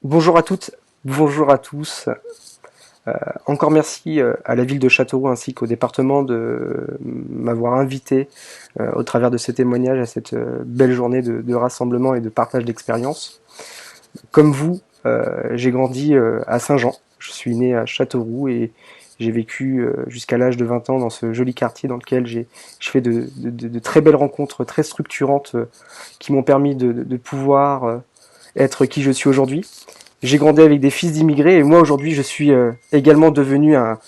Bonjour à toutes, bonjour à tous. Encore merci à la ville de Châteauroux ainsi qu'au département de m'avoir invité au travers de ces témoignages à cette belle journée de rassemblement et de partage d'expériences. Comme vous, j'ai grandi à Saint-Jean. Je suis né à Châteauroux et j'ai vécu jusqu'à l'âge de 20 ans dans ce joli quartier dans lequel je fais de très belles rencontres très structurantes qui m'ont permis de pouvoir être qui je suis aujourd'hui. J'ai grandi avec des fils d'immigrés et moi aujourd'hui je suis également devenu un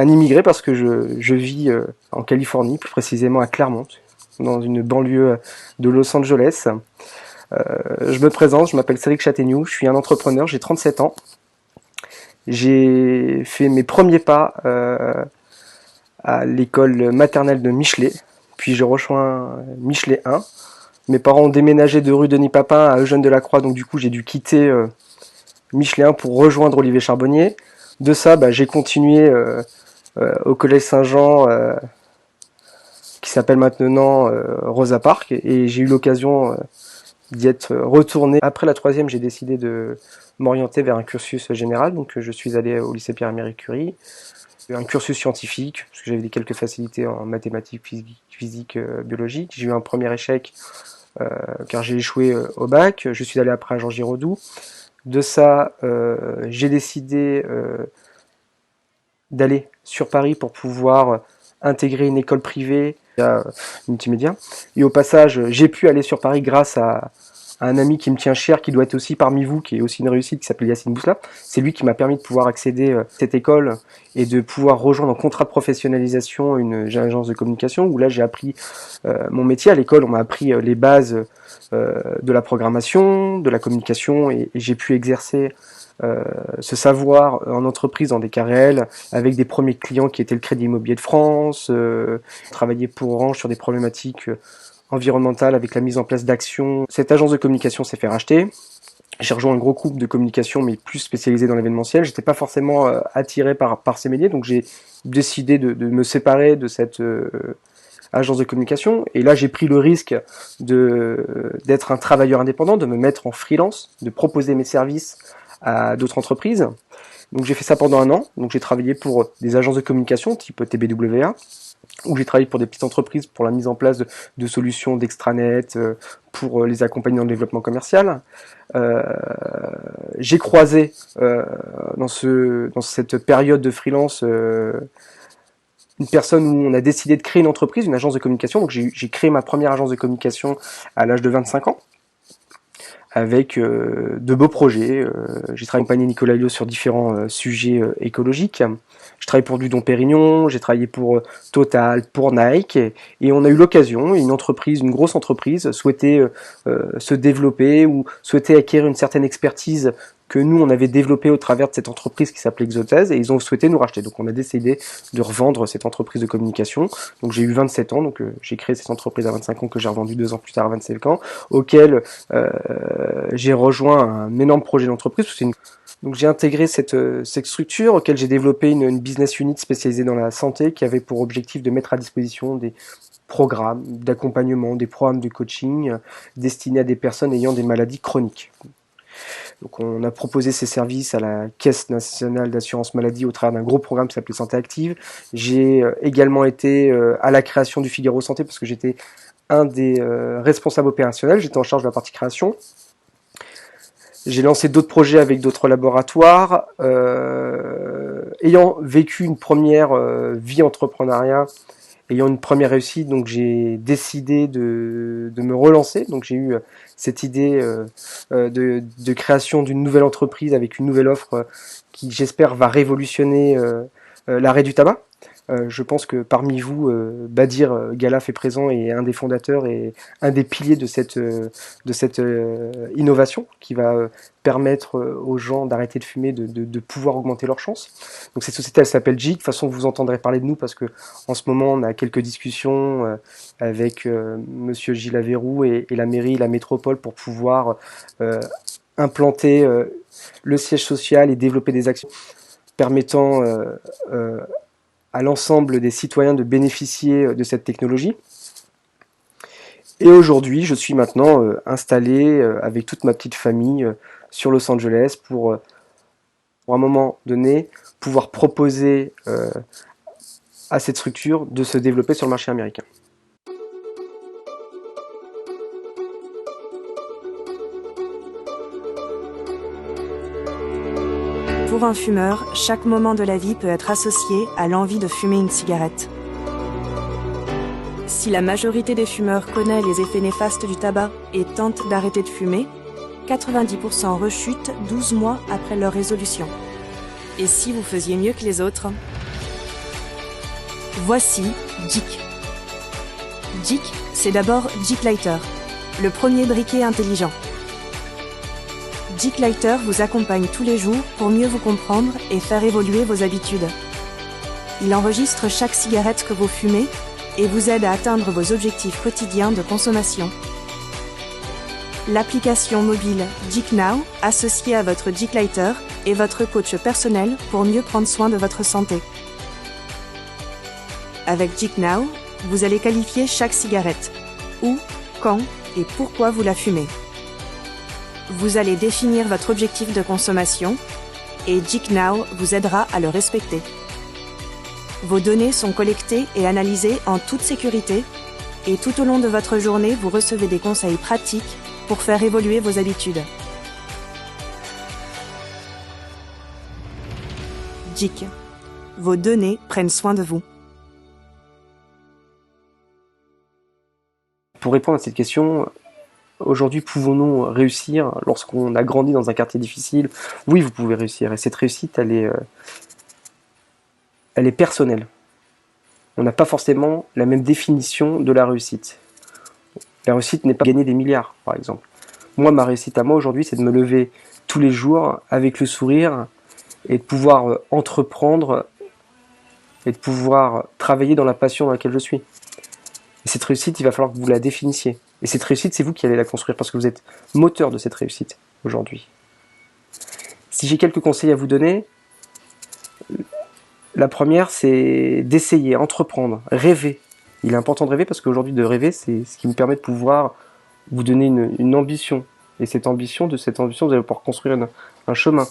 immigré parce que je vis en Californie, plus précisément à Claremont, dans une banlieue de Los Angeles. Je me présente, je m'appelle Cédric Châtaignoux, je suis un entrepreneur, j'ai 37 ans. J'ai fait mes premiers pas à l'école maternelle de Michelet, puis j'ai rejoint Michelet 1. Mes parents ont déménagé de rue Denis Papin à Eugène-Delacroix, donc du coup j'ai dû quitter Michelet 1 pour rejoindre Olivier Charbonnier. De ça, j'ai continué au collège Saint-Jean, qui s'appelle maintenant Rosa Parks, et j'ai eu l'occasion d'y être retourné. Après la troisième, j'ai décidé de m'orienter vers un cursus général, donc je suis allé au lycée Pierre-Marie Curie, un cursus scientifique, parce que j'avais quelques facilités en mathématiques, physique, biologie. J'ai eu un premier échec car j'ai échoué au bac. Je suis allé après à Jean Giraudoux. De ça, j'ai décidé d'aller sur Paris pour pouvoir intégrer une école privée multimédia. Et au passage, j'ai pu aller sur Paris grâce à un ami qui me tient cher, qui doit être aussi parmi vous, qui est aussi une réussite, qui s'appelle Yacine Bousla. C'est lui qui m'a permis de pouvoir accéder à cette école et de pouvoir rejoindre en contrat de professionnalisation une agence de communication, où là j'ai appris mon métier. À l'école, on m'a appris les bases de la programmation, de la communication, et j'ai pu exercer ce savoir en entreprise dans des cas réels, avec des premiers clients qui étaient le Crédit Immobilier de France, travailler pour Orange sur des problématiques environnementales avec la mise en place d'actions. Cette agence de communication s'est fait racheter. J'ai rejoint un gros groupe de communication, mais plus spécialisé dans l'événementiel. J'étais pas forcément attiré par ces médias, donc j'ai décidé de me séparer de cette agence de communication. Et là, j'ai pris le risque d'être un travailleur indépendant, de me mettre en freelance, de proposer mes services à d'autres entreprises. Donc j'ai fait ça pendant un an. Donc j'ai travaillé pour des agences de communication type TBWA, où j'ai travaillé pour des petites entreprises pour la mise en place de solutions d'extranet, pour les accompagner dans le développement commercial. Euh, j'ai croisé dans cette période de freelance une personne où on a décidé de créer une entreprise, une agence de communication. Donc j'ai créé ma première agence de communication à l'âge de 25 ans, avec de beaux projets. J'ai travaillé avec Nicolas Hulot sur différents sujets écologiques. Je travaille pour Dudon Pérignon, j'ai travaillé pour Total, pour Nike, et on a eu l'occasion, une entreprise, une grosse entreprise, souhaitait se développer ou souhaitait acquérir une certaine expertise que nous, on avait développée au travers de cette entreprise qui s'appelait Exotez, et ils ont souhaité nous racheter. Donc on a décidé de revendre cette entreprise de communication. Donc j'ai eu 27 ans, donc j'ai créé cette entreprise à 25 ans que j'ai revendue 2 ans plus tard à 25 ans, auquel j'ai rejoint un énorme projet d'entreprise. Donc j'ai intégré cette structure auquel j'ai développé une business unit spécialisée dans la santé qui avait pour objectif de mettre à disposition des programmes d'accompagnement, des programmes de coaching destinés à des personnes ayant des maladies chroniques. Donc on a proposé ces services à la Caisse nationale d'assurance maladie au travers d'un gros programme qui s'appelait Santé Active. J'ai également été à la création du Figaro Santé parce que j'étais un des responsables opérationnels, j'étais en charge de la partie création. J'ai lancé d'autres projets avec d'autres laboratoires. Ayant vécu une première vie entrepreneuriat, ayant une première réussite, donc j'ai décidé de me relancer. Donc j'ai eu cette idée de création d'une nouvelle entreprise avec une nouvelle offre qui, j'espère, va révolutionner l'arrêt du tabac. Je pense que parmi vous, Badir Galaf est présent et est un des fondateurs et un des piliers de cette innovation qui va permettre aux gens d'arrêter de fumer, de pouvoir augmenter leurs chances. Donc cette société, elle s'appelle JIC. De toute façon, vous entendrez parler de nous parce que en ce moment, on a quelques discussions avec Monsieur Gilles Averroux et la mairie, la métropole pour pouvoir implanter le siège social et développer des actions permettant à l'ensemble des citoyens de bénéficier de cette technologie. Et aujourd'hui, je suis maintenant installé avec toute ma petite famille sur Los Angeles pour un moment donné pouvoir proposer à cette structure de se développer sur le marché américain. Pour un fumeur, chaque moment de la vie peut être associé à l'envie de fumer une cigarette. Si la majorité des fumeurs connaît les effets néfastes du tabac et tente d'arrêter de fumer, 90% rechutent 12 mois après leur résolution. Et si vous faisiez mieux que les autres? Voici JIC. JIC, c'est d'abord JIC Lighter, le premier briquet intelligent. JIC Lighter vous accompagne tous les jours pour mieux vous comprendre et faire évoluer vos habitudes. Il enregistre chaque cigarette que vous fumez et vous aide à atteindre vos objectifs quotidiens de consommation. L'application mobile JIC Now, associée à votre JIC Lighter, est votre coach personnel pour mieux prendre soin de votre santé. Avec JIC Now, vous allez qualifier chaque cigarette. Où, quand et pourquoi vous la fumez. Vous allez définir votre objectif de consommation et JIC Now vous aidera à le respecter. Vos données sont collectées et analysées en toute sécurité et tout au long de votre journée, vous recevez des conseils pratiques pour faire évoluer vos habitudes. JIC. Vos données prennent soin de vous. Pour répondre à cette question, aujourd'hui, pouvons-nous réussir lorsqu'on a grandi dans un quartier difficile? Oui, vous pouvez réussir. Et cette réussite, elle est personnelle. On n'a pas forcément la même définition de la réussite. La réussite n'est pas gagner des milliards, par exemple. Moi, ma réussite à moi aujourd'hui, c'est de me lever tous les jours avec le sourire et de pouvoir entreprendre et de pouvoir travailler dans la passion dans laquelle je suis. Et cette réussite, il va falloir que vous la définissiez. Et cette réussite, c'est vous qui allez la construire parce que vous êtes moteur de cette réussite aujourd'hui. Si j'ai quelques conseils à vous donner, la première, c'est d'essayer, entreprendre, rêver. Il est important de rêver parce qu'aujourd'hui, de rêver, c'est ce qui vous permet de pouvoir vous donner une ambition. Et de cette ambition, vous allez pouvoir construire un chemin.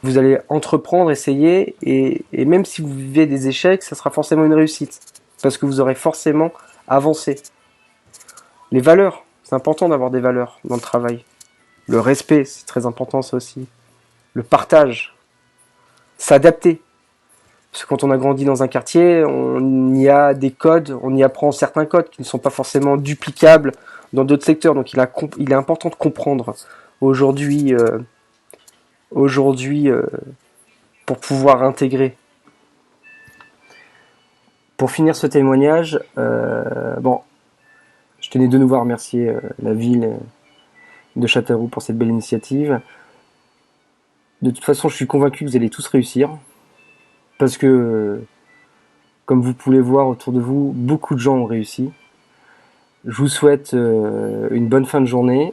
Vous allez entreprendre, essayer, et même si vous vivez des échecs, ça sera forcément une réussite. Parce que vous aurez forcément avancé. Les valeurs, c'est important d'avoir des valeurs dans le travail. Le respect, c'est très important ça aussi. Le partage. S'adapter. Parce que quand on a grandi dans un quartier, on y a des codes, on y apprend certains codes qui ne sont pas forcément duplicables dans d'autres secteurs. Donc il est important de comprendre aujourd'hui pour pouvoir intégrer. Pour finir ce témoignage, je tenais de nouveau à remercier la ville de Châteauroux pour cette belle initiative. De toute façon, je suis convaincu que vous allez tous réussir. Parce que, comme vous pouvez voir autour de vous, beaucoup de gens ont réussi. Je vous souhaite une bonne fin de journée